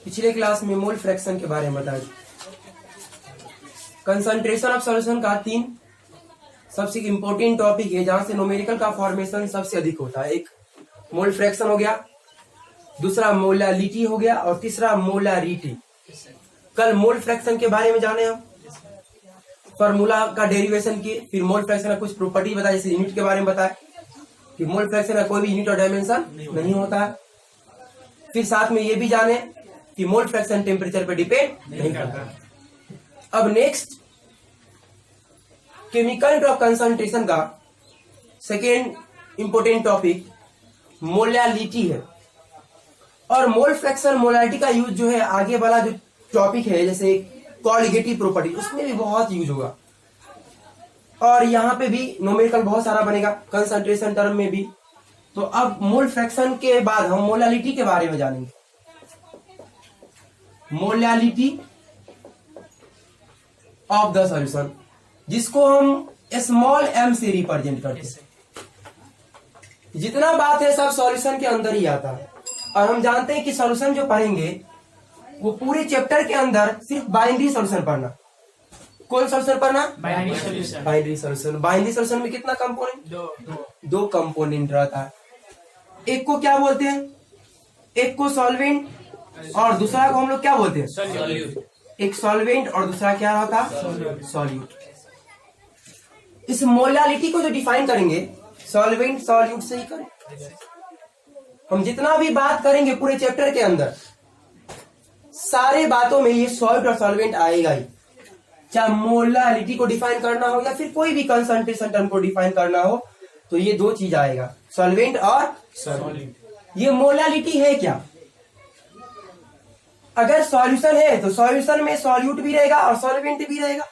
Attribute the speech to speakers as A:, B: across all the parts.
A: पिछले क्लास में mole fraction के बारे में बताया। कंसंट्रेशन ऑफ सॉल्यूशन का 3 सबसे इम्पोर्टेंट टॉपिक है जहां से न्यूमेरिकल का फॉर्मेशन सबसे अधिक होता है। एक मोल फ्रैक्शन हो गया, दूसरा मोलालिटी हो गया और तीसरा मोलारिटी। कल मोल फ्रैक्शन के बारे में जाने हम, फॉर्मूला का डेरिवेशन किए, फिर मोल फ्रैक्शन का कुछ प्रॉपर्टी बताया, जैसे यूनिट के बारे में बताया कि मोल फ्रैक्शन का कोई भी यूनिट और डायमेंशन नहीं होता है। फिर साथ में ये भी जाने कि मोल फ्रैक्शन टेम्परेचर पे डिपेंड नहीं करता। अब next chemical unit of concentration का सेकेंड इंपोर्टेंट टॉपिक मोलालिटी है। और मोल फ्रैक्शन मोलालिटी का यूज जो है आगे वाला जो टॉपिक है जैसे कोलिगेटिव प्रॉपर्टी, उसमें भी बहुत यूज होगा। और यहाँ पे भी न्यूमेरिकल बहुत सारा बनेगा कंसंट्रेशन टर्म में भी। तो अब मोल फ्रैक्शन के बाद हम मोलालिटी के बारे में जानेंगे। मोलालिटी ऑफ द सॉल्यूशन, जिसको हम स्मॉल m से रिप्रेजेंट करते हैं। जितना बात है सब सॉल्यूशन के अंदर ही आता है। और हम जानते हैं कि सॉल्यूशन जो पढ़ेंगे वो पूरे चैप्टर के अंदर सिर्फ बाइनरी सॉल्यूशन पढ़ना। कौन सॉल्यूशन पढ़ना? Binary solution. Binary solution, binary solution में कितना कंपोनेंट? दो कंपोनेंट रहता है। एक को क्या बोलते हैं? एक को सॉल्वेंट और दूसरा को हम लोग क्या बोलते हैं? सॉल्यूट। एक सॉल्वेंट और दूसरा क्या रहता है? सॉल्यूट। इस मोलालिटी को जो डिफाइन करेंगे सॉल्वेंट सॉल्यूट से ही करें। हम जितना भी बात करेंगे पूरे चैप्टर के अंदर सारे बातों में ये सॉल्ट और सॉल्वेंट आएगा ही। चाहे मोलालिटी को डिफाइन करना हो या फिर कोई भी कंसंट्रेशन टर्म को डिफाइन करना हो तो ये दो चीज आएगा, सॉल्वेंट और सॉल्यूट। ये मोलालिटी है क्या? अगर सॉल्यूशन है तो सॉल्यूशन में सॉल्यूट भी रहेगा और सॉल्वेंट भी रहेगा।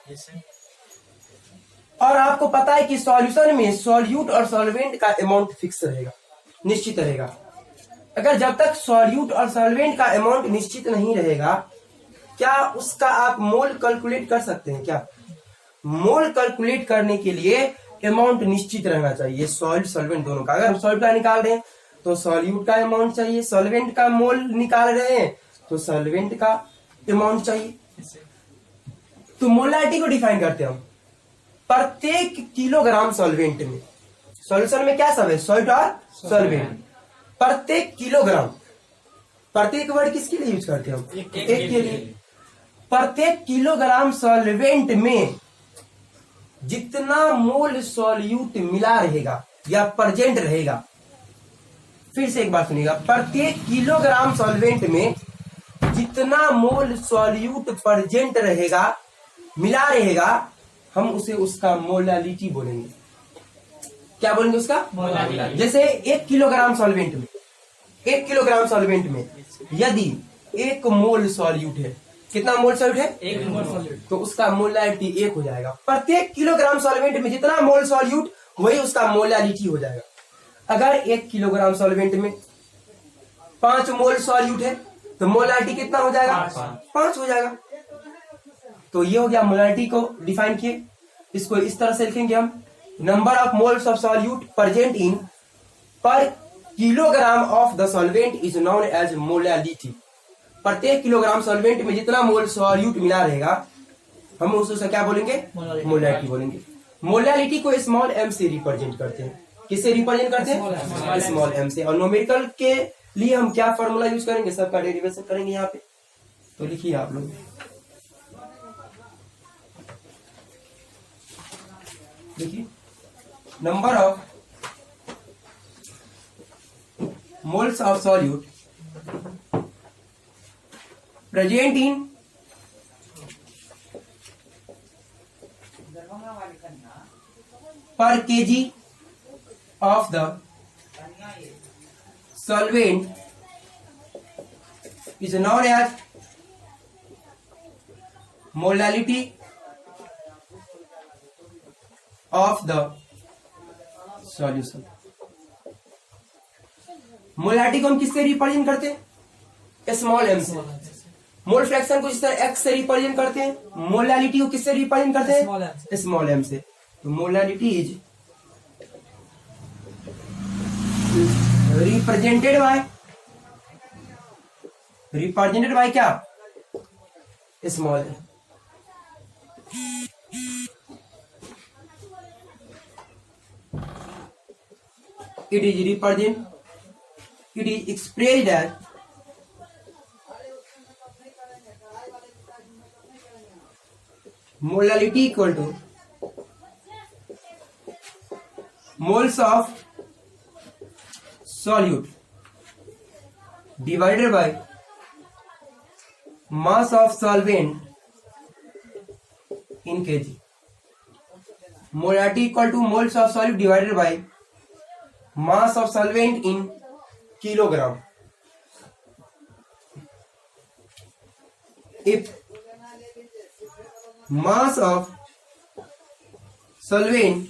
A: और आपको पता है कि सॉल्यूशन में सॉल्यूट और सॉल्वेंट का अमाउंट फिक्स रहेगा, निश्चित रहेगा। अगर जब तक सॉल्यूट और सॉल्वेंट का अमाउंट निश्चित नहीं रहेगा, क्या उसका आप मोल कैलकुलेट कर सकते हैं? क्या मोल कैलकुलेट करने के लिए अमाउंट निश्चित रहना चाहिए, सॉल्ट सॉल्वेंट दोनों का। अगर हम सॉल्ट का निकाल रहे हैं तो सॉल्यूट का अमाउंट चाहिए, सॉल्वेंट का मोल निकाल रहे हैं तो सॉल्वेंट का अमाउंट चाहिए। तो मोलालिटी को डिफाइन करते हैं हम प्रत्येक किलोग्राम सॉल्वेंट में। सॉल्यूशन में क्या सब है? सॉल्ट और सॉल्वेंट। प्रत्येक किलोग्राम, प्रत्येक वर्ड किसके लिए यूज करते हैं हम? एक के लिए। प्रत्येक किलोग्राम सॉल्वेंट में जितना मोल सॉल्यूट मिला रहेगा या प्रेजेंट रहेगा, फिर से एक बार सुनिएगा, प्रत्येक किलोग्राम सॉल्वेंट में जितना मोल सॉल्यूट प्रेजेंट रहेगा, मिला रहेगा, हम उसे उसका मोलालिटी बोलेंगे। क्या बोलेंगे उसका? मोलालिटी। जैसे 1 किलोग्राम सॉल्वेंट में, 1 किलोग्राम सॉल्वेंट में यदि 1 मोल सॉल्यूट है, कितना मोल सॉल्यूट है? 1 मोल सॉल्यूट, तो उसका मोलालिटी 1 हो जाएगा। प्रत्येक किलोग्राम सॉल्वेंट में जितना मोल सॉल्यूट वही उसका मोलालिटी हो जाएगा। अगर 1 किलोग्राम सॉल्वेंट में 5 मोल सॉल्यूट है तो मोलालिटी कितना हो जाएगा? 5 हो जाएगा। तो ये हो गया मोलालिटी को डिफाइन किए। इसको इस तरह से लिखेंगे हम, number of moles of solute present in per kilogram of the solvent is known as molality. प्रत्येक किलोग्राम सॉल्वेंट में जितना मोल सॉल्यूट मिला रहेगा हम उससे क्या बोलेंगे? मोलालिटी बोलेंगे। मोलालिटी को स्मॉल m से रिप्रेजेंट करते हैं। किससे रिप्रेजेंट करते हैं? स्मॉल m से। और न्यूमेरिकल के लिए हम क्या फॉर्मूला यूज करेंगे? सबका डेरिवेशन करेंगे यहाँ पे। तो लिखिए आप लोग, देखिए number of moles of solute present in per KG of the solvent is known as molality of the solution. Molality को हम किससे रिप्रेजेंट करते हैं? स्मॉल m से। मोल फ्रैक्शन को जिस तरह x से रिप्रेजेंट करते हैं, मोलालिटी को किससे रिप्रेजेंट करते हैं? स्मॉल m से। तो molality is represented by represented by क्या, small L. It is expressed as molality equal to moles of solute divided by mass of solvent in kg. Molality equal to moles of solute divided by mass of solvent in kilogram. If mass of solvent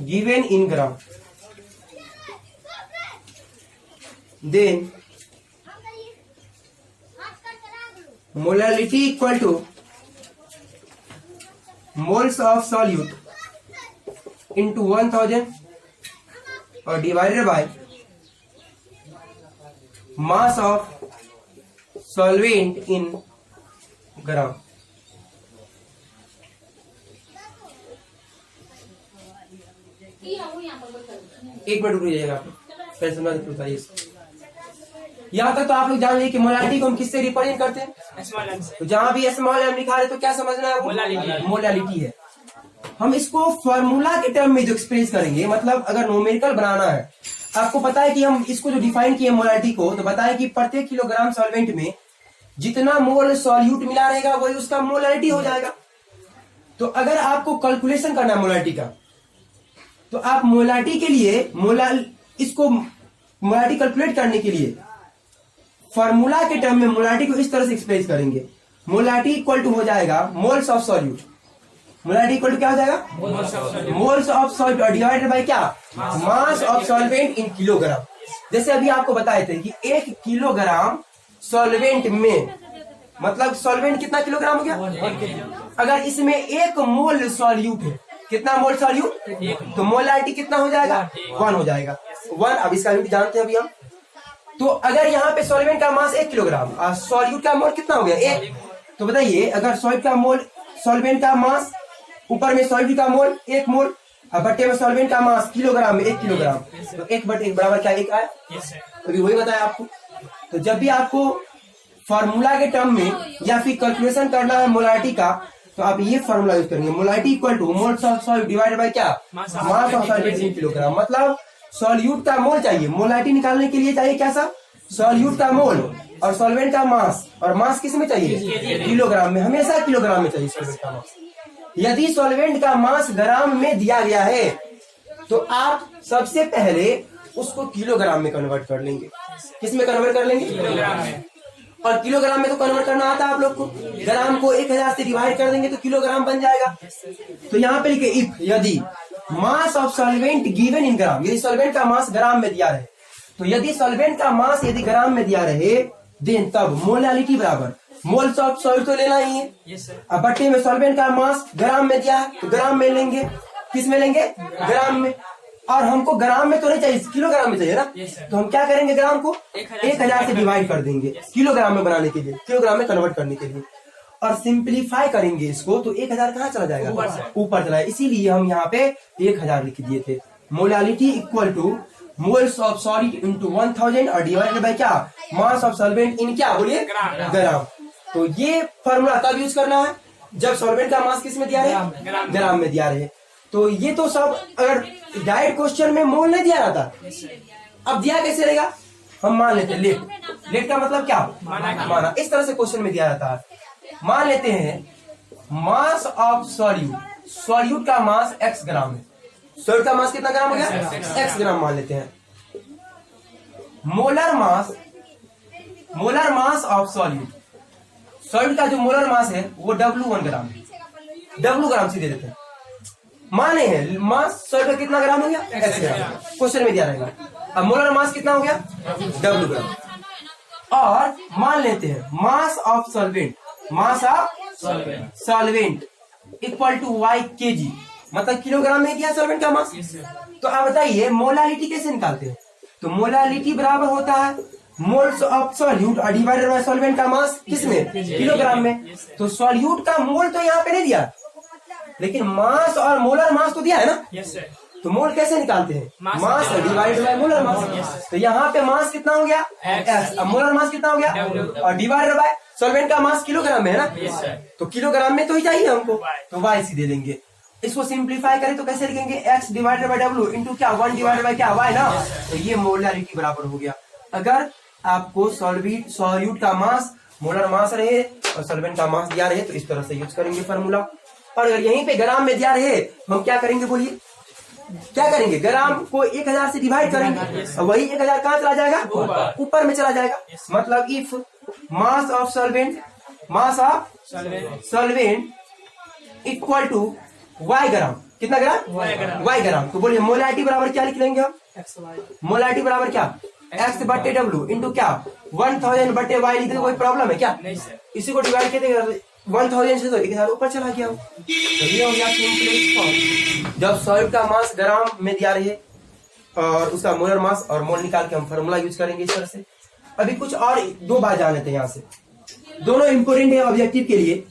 A: given in gram, then molality equal to moles of solute into 1000 or divided by mass of solvent in gram. एक minute रुक जाइएगा, फिर समझ बताइए। यहाँ तक तो आप लोग जान लीजिए कि मोलालिटी को हम किससे रिप्रेजेंट करते हैं, तो जहां भी स्मॉल एम लिखा है तो क्या समझना है, वो मोलालिटी है। हम इसको फॉर्मूला के टर्म में जो एक्सप्रेस करेंगे, मतलब अगर न्यूमेरिकल बनाना है, आपको पता है कि हम इसको जो डिफाइन किए मोलालिटी को, तो बताया कि प्रत्येक किलोग्राम सॉल्वेंट में जितना मोल सॉल्यूट मिला रहेगा वही उसका मोलालिटी हो जाएगा। तो अगर आपको कैलकुलेशन करना है मोलालिटी का, तो आप मोलालिटी के लिए इसको मोलालिटी कैलकुलेट करने के लिए फॉर्मूला के टर्म में मोलालिटी को इस तरह से एक्सप्रेस करेंगे। मोलालिटी इक्वल टू हो जाएगा moles of solute. Molality equal to क्या हो जाएगा, moles of solute divided by क्या, mass of solvent in kilogram. जैसे अभी आपको बताए थे कि 1 किलोग्राम सॉल्वेंट में, मतलब सॉल्वेंट कितना किलोग्राम हो गया, अगर इसमें 1 मोल सॉल्यूट है, कितना मोल सॉल्यूट, तो मोलालिटी कितना हो जाएगा, 1 हो जाएगा, 1। अब इसका यूनिट जानते हैं अभी हम। तो अगर यहाँ पे सॉल्वेंट का मास 1 किलोग्राम और सॉल्यूट का मोल कितना हो गया, 1, तो बताइए अगर सॉल्वेंट का मास ऊपर में सॉल्यूट का मोल 1 मोल और बट्टे में सॉल्वेंट का मास किलोग्राम में 1 किलोग्राम, तो 1/1 बराबर क्या 1 आया। अभी वही बताया आपको। तो जब भी आपको फॉर्मूला के टर्म में या फिर कैलकुलेशन करना है मोलालिटी का, तो आप ये फॉर्मूला यूज करेंगे, molality equal to moles of solute divided by क्या, mass of solvent in kilogram. मतलब सॉल्यूट का मोल चाहिए, मोलालिटी निकालने के लिए चाहिए क्या सा, सॉल्यूट का मोल और सॉल्वेंट का मास, और मास किस में चाहिए, किलोग्राम में, हमेशा किलोग्राम में चाहिए सॉल्वेंट का मास। यदि सॉल्वेंट का मास ग्राम में दिया गया है तो आप सबसे पहले उसको किलोग्राम में कन्वर्ट कर लेंगे। किस में कन्वर्ट कर लेंगे, किलोग्राम में। और किलोग्राम में तो कन्वर्ट करना आता है आप लोग को, ग्राम को 1000 से डिवाइड कर देंगे तो किलोग्राम बन जाएगा। तो यहाँ पे लिखे इफ, यदि mass of solvent given in gram, यदि सॉल्वेंट का मास ग्राम में दिया रहे, तो यदि सॉल्वेंट का मास यदि ग्राम में दिया रहे, देन तब मोलालिटी बराबर मोल्स ऑफ सॉल्यूट तो लेना ही है। अब बट्टे में सॉल्वेंट का मास ग्राम में दिया है तो ग्राम में लेंगे, किस में लेंगे, ग्राम में। और हमको ग्राम में तो नहीं चाहिए, किलोग्राम में चाहिए ना, तो हम क्या करेंगे, ग्राम को 1000 से डिवाइड कर देंगे किलोग्राम में बनाने के लिए, किलोग्राम में कन्वर्ट करने के लिए, और सिंप्लीफाई करेंगे इसको, तो 1000 कहाँ चला जाएगा, ऊपर चला। इसीलिए हम यहाँ पे 1000 लिख दिए थे। Molality equal to moles of solid into 1000 और डिवाइडेड बाय क्या, मास ऑफ सॉल्वेंट इन क्या, बोलिए, ग्राम। तो ये फॉर्मूला तब यूज करना है जब सॉल्वेंट का मास किस में दिया है, ग्राम में दिया रहे। तो ये तो सब अगर डायरेक्ट क्वेश्चन में मोल नहीं दिया रहता, अब दिया कैसे रहेगा, हम मान लेते हैं लेट। लेट का मतलब क्या, माना। इस तरह से क्वेश्चन में दिया रहता है। मान लेते हैं मास ऑफ सॉल्यूट, सॉल्यूट का मास x ग्राम है, सॉल्यूट का मास कितना ग्राम हो गया, x ग्राम मान लेते हैं। Molar mass of solute, solute का जो मोलर मास है वो W1 ग्राम है, W ग्राम से दे देते हैं। माने हैं मास सॉल्यूट का कितना ग्राम हो गया, x ग्राम, क्वेश्चन में दिया रहेगा। अब मोलर मास कितना हो गया, W ग्राम। और मान लेते हैं mass of solvent, mass of solvent equal to y kg, मतलब किलोग्राम में दिया सॉल्वेंट का मास। तो आप बताइए मोलालिटी कैसे निकालते हैं, तो मोलालिटी बराबर होता है मोल्स ऑफ सॉल्यूट और डिवाइडेड बाय सॉल्वेंट का मास किसमें, किलोग्राम में। तो सॉल्यूट का मोल तो यहाँ पे नहीं दिया, लेकिन मास और मोलर मास तो दिया है ना।
B: Yes sir.
A: तो मोल कैसे निकालते हैं, mass divided by molar mass. तो यहाँ पे मास कितना हो गया x, अब मोलर मास कितना हो गया और डिवाइडेड बाय सॉल्वेंट का मास किलोग्राम में है ना, तो किलोग्राम में तो ही चाहिए हमको, तो y सीधे लेंगे। इसको सिंप्लीफाई करें तो कैसे लिखेंगे, x divided by w into क्या 1 डिवाइडेड बाय क्या y ना, तो ये मोलारिटी बराबर हो गया। अगर आपको सॉल्यूट का मास मोलर मास रहे और सॉल्वेंट का मास दिया रहे तो इस तरह से यूज करेंगे फार्मूला। और अगर यहीं पे ग्राम में दिया रहे तो हम क्या करेंगे, बोलिए क्या करेंगे, ग्राम को 1000 से डिवाइड करेंगे और वही 1000 कहाँ चला जाएगा, ऊपर में चला जाएगा। मतलब if mass of solvent equal to y gram, कितना ग्राम, y ग्राम, तो बोलिए मोलारिटी बराबर क्या लिख लेंगे हम, मोलारिटी बराबर क्या x बटे w इंटू क्या 1000 बटे y लिख दे, कोई प्रॉब्लम है क्या, इसी को डिवाइड कर 1000 से तो 1000 ऊपर चला गया। तो ये हो गया सिंपलेस्ट फॉर्म। जब सॉल्यूट का मास ग्राम में दिया रहे और उसका मोलर मास और मोल निकाल के हम फार्मूला यूज करेंगे इस तरह से। अभी कुछ और दो बात जान लेते हैं यहाँ से, दोनों इंपोर्टेंट है ऑब्जेक्टिव के लिए।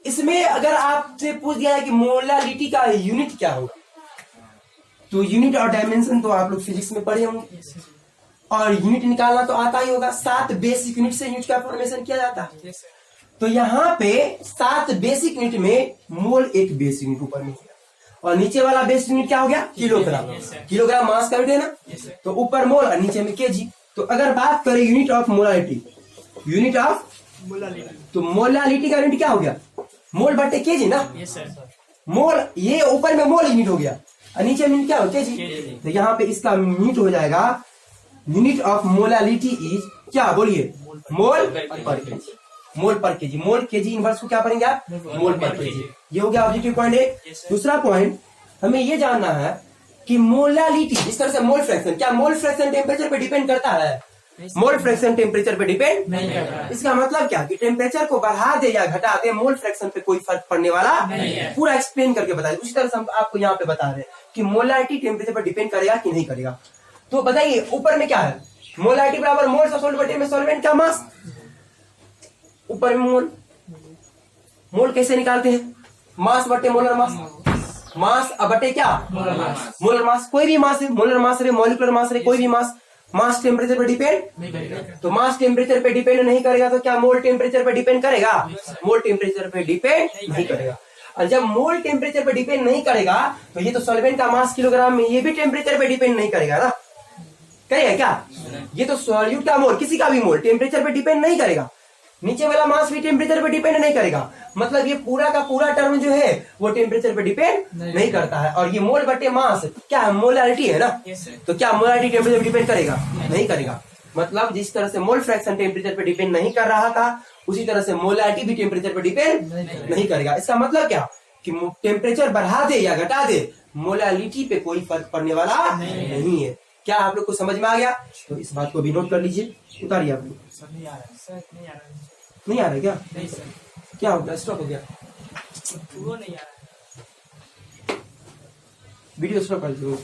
A: इसमें अगर आपसे पूछ दिया है कि मोलारिटी का यूनिट क्या होगा, तो यूनिट और डायमेंशन तो आप लोग फिजिक्स में पढ़े होंगे और यूनिट निकालना तो आता ही होगा। 7 बेसिक यूनिट से यूनिट का फॉर्मेशन किया जाता है। तो यहाँ पे 7 बेसिक यूनिट में मोल एक बेसिक यूनिट ऊपर में गया और नीचे वाला बेसिक यूनिट क्या हो गया, किलोग्राम। किलोग्राम मास का यूनिट है ना, तो ऊपर मोल और नीचे में केजी। तो अगर बात करें unit of molarity, unit of तो मोलारिटी का यूनिट क्या हो गया, मोल बटे केजी ना। मोल ये ऊपर में मोल यूनिट हो गया और नीचे में क्या हो केजी। तो यहाँ पे इसका यूनिट हो जाएगा, यूनिट ऑफ मोलारिटी इज क्या, बोलिए मोल पर केजी। मोल पर केजी, मोल केजी इनवर्स को क्या पढ़ेंगे आप, मोल पर केजी। ये हो गया ऑब्जेक्टिव पॉइंट एक। दूसरा पॉइंट हमें ये जानना है कि मोलारिटी, इस तरह से मोल फ्रैक्शन, क्या मोल फ्रैक्शन टेम्परेचर पे डिपेंड करता है, मोल फ्रैक्शन टेम्परेचर पे डिपेंड नहीं करता। इसका मतलब क्या कि टेम्परेचर को बढ़ा दे या घटा दे, मोल फ्रैक्शन पे कोई फर्क पड़ने वाला नहीं है। पूरा एक्सप्लेन करके बताइए। उसी तरह से हम आपको यहाँ पे बता रहे हैं कि मोलारिटी टेम्परेचर पर डिपेंड करेगा कि नहीं करेगा। तो बताइए ऊपर में क्या है, मोलारिटी बराबर मोल्स ऑफ सॉल्वेंट में सॉल्वेंट का मास, ऊपर में मोल। मोल कैसे निकालते हैं, मास बटे मोलर मास, मास बटे क्या मोलर मास। कोई भी मास है, मोलर मास रहे, मॉलिक्यूलर मास रहे, कोई भी मास टेम्परेचर पे डिपेंड नहीं करेगा। तो मास टेम्परेचर पे डिपेंड नहीं करेगा तो क्या मोल टेम्परेचर पे डिपेंड करेगा, मोल टेम्परेचर पे डिपेंड नहीं करेगा। और जब मोल टेम्परेचर पे डिपेंड नहीं करेगा तो ये तो सॉल्वेंट का मास किलोग्राम में, ये भी टेम्परेचर पे डिपेंड नहीं करेगा ना, करेगा क्या, ये तो सॉल्यूट का मोल, किसी का भी मोल टेम्परेचर पे डिपेंड नहीं करेगा। नीचे वाला मास भी टेम्परेचर पे डिपेंड नहीं करेगा। मतलब ये पूरा का पूरा टर्म जो है वो टेम्परेचर पे डिपेंड नहीं करता है। और ये मोल बटे मास क्या है, मोलारिटी है ना। तो क्या मोलारिटी टेम्परेचर पे डिपेंड करेगा, नहीं करेगा। मतलब जिस तरह से मोल फ्रैक्शन टेम्परेचर पे डिपेंड नहीं कर रहा था, उसी तरह से मोलारिटी भी टेम्परेचर पे डिपेंड नहीं करेगा। इसका मतलब क्या कि टेम्परेचर बढ़ा दे या घटा दे, मोलारिटी पे कोई फर्क पड़ने वाला नहीं है। क्या आप लोग को समझ में आ गया? तो इस बात को भी नोट कर लीजिए, उतारिए आप लोग।
B: नहीं आ रहा है सर,
A: नहीं आ रहा है क्या?
B: नहीं सर।
A: क्या हो गया, स्टॉप हो गया,
B: वो नहीं आ रहा है।
A: वीडियो स्टॉप कर दो।